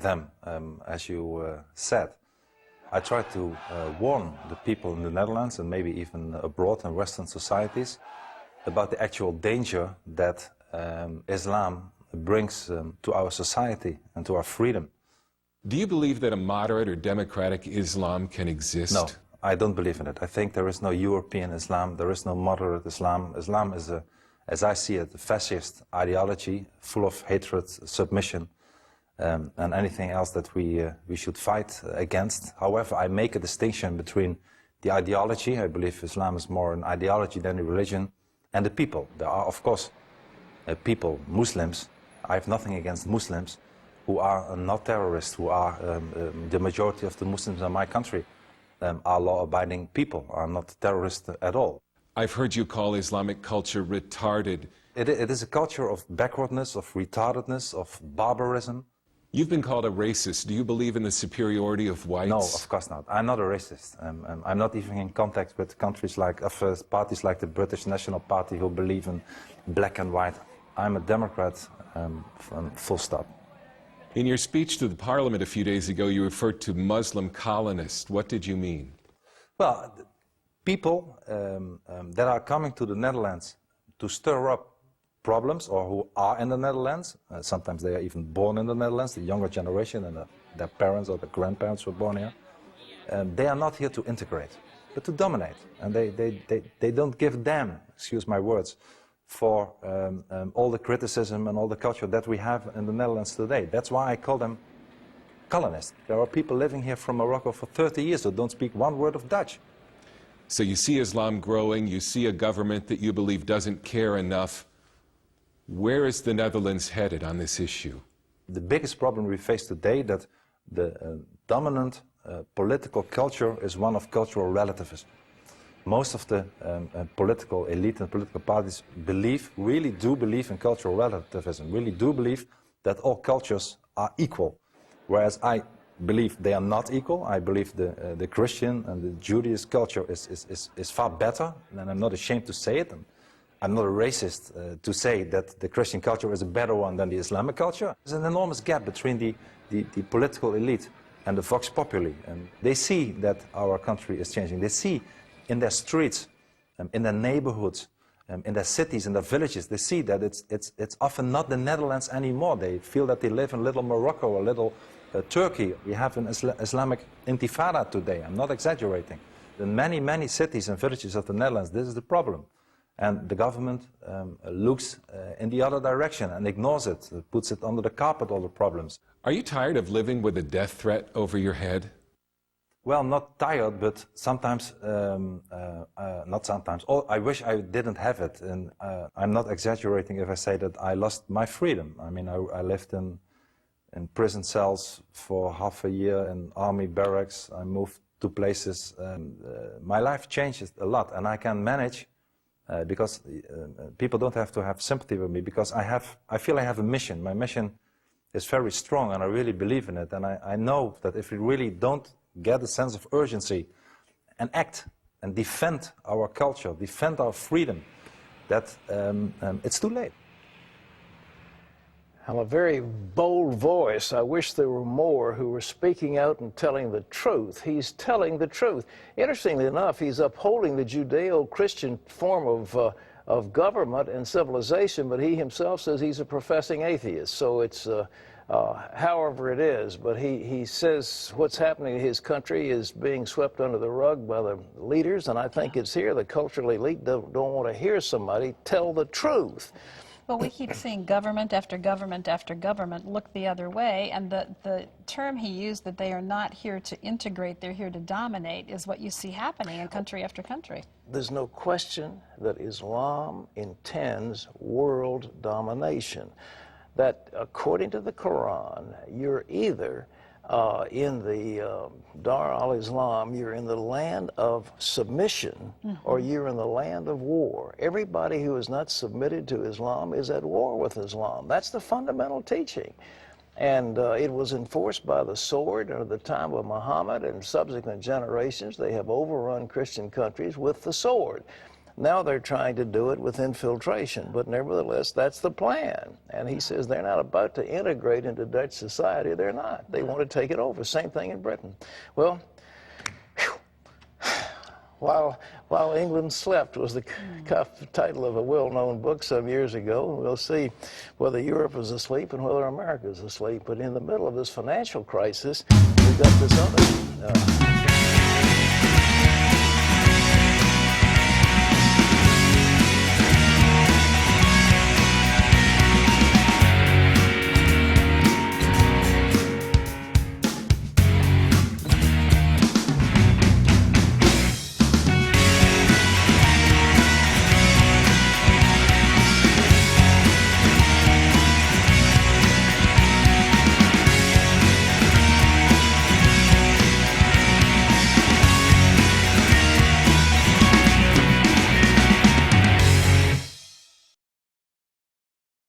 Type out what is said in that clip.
them, as you said. I try to warn the people in the Netherlands and maybe even abroad in Western societies about the actual danger that Islam brings to our society and to our freedom. Do you believe that a moderate or democratic Islam can exist? No, I don't believe in it. I think there is no European Islam, there is no moderate Islam. Islam is, as I see it, a fascist ideology full of hatred, submission, and anything else that we should fight against. However, I make a distinction between the ideology, I believe Islam is more an ideology than a religion, and the people. There are, of course, people, Muslims, I have nothing against Muslims, who are not terrorists, who are, the majority of the Muslims in my country are law-abiding people, are not terrorists at all. I've heard you call Islamic culture retarded. It is a culture of backwardness, of retardedness, of barbarism. You've been called a racist. Do you believe in the superiority of whites? No, of course not. I'm not a racist. I'm not even in contact with countries like, parties like the British National Party who believe in black and white. I'm a Democrat, full stop. In your speech to the Parliament a few days ago, you referred to Muslim colonists. What did you mean? Well, people that are coming to the Netherlands to stir up problems, or who are in the Netherlands, sometimes they are even born in the Netherlands, the younger generation, and their parents or their grandparents were born here. They are not here to integrate, but to dominate. And they don't give them, excuse my words, for all the criticism and all the culture that we have in the Netherlands today. That's why I call them colonists. There are people living here from Morocco for 30 years who don't speak one word of Dutch. So you see Islam growing, you see a government that you believe doesn't care enough. Where is the Netherlands headed on this issue? The biggest problem we face today is that the dominant political culture is one of cultural relativism. Most of the political elite and political parties really do believe in cultural relativism, really do believe that all cultures are equal. Whereas I believe they are not equal. I believe the Christian and the Judaism culture is far better, and I'm not ashamed to say it. I'm not a racist to say that the Christian culture is a better one than the Islamic culture. There's an enormous gap between the political elite and the vox populi. And they see that our country is changing. They see in their streets, in their neighborhoods, in their cities, in their villages, they see that it's often not the Netherlands anymore. They feel that they live in little Morocco or little Turkey. We have an Islamic intifada today. I'm not exaggerating. In many, many cities and villages of the Netherlands, this is the problem. And the government looks in the other direction and ignores it, puts it under the carpet, all the problems. Are you tired of living with a death threat over your head? Well, not tired, but sometimes, not sometimes. I wish I didn't have it. And I'm not exaggerating if I say that I lost my freedom. I mean, I lived in prison cells for half a year, in army barracks. I moved to places. My life changed a lot, and I can manage because people don't have to have sympathy with me, because I feel I have a mission. My mission is very strong, and I really believe in it. And I know that if we really don't get a sense of urgency and act and defend our culture, defend our freedom, that it's too late. I'm a very bold voice. I wish there were more who were speaking out and telling the truth. He's telling the truth. Interestingly enough, he's upholding the Judeo-Christian form of government and civilization, but he himself says he's a professing atheist. So it's however it is, but he says what's happening in his country is being swept under the rug by the leaders, and I think it's here the cultural elite don't want to hear somebody tell the truth. Well, we keep seeing government after government after government look the other way, and the term he used, that they are not here to integrate, they're here to dominate, is what you see happening in country after country. There's no question that Islam intends world domination. That according to the Quran, you're either in the Dar al-Islam, you're in the land of submission, or you're in the land of war. Everybody who is not submitted to Islam is at war with Islam. That's the fundamental teaching. And it was enforced by the sword at the time of Muhammad and subsequent generations. They have overrun Christian countries with the sword. Now they're trying to do it with infiltration, but nevertheless, that's the plan. And he says they're not about to integrate into Dutch society. They're not. They want to take it over. Same thing in Britain. Well, While England Slept was the title of a well-known book some years ago. We'll see whether Europe is asleep and whether America is asleep. But in the middle of this financial crisis, we've got this other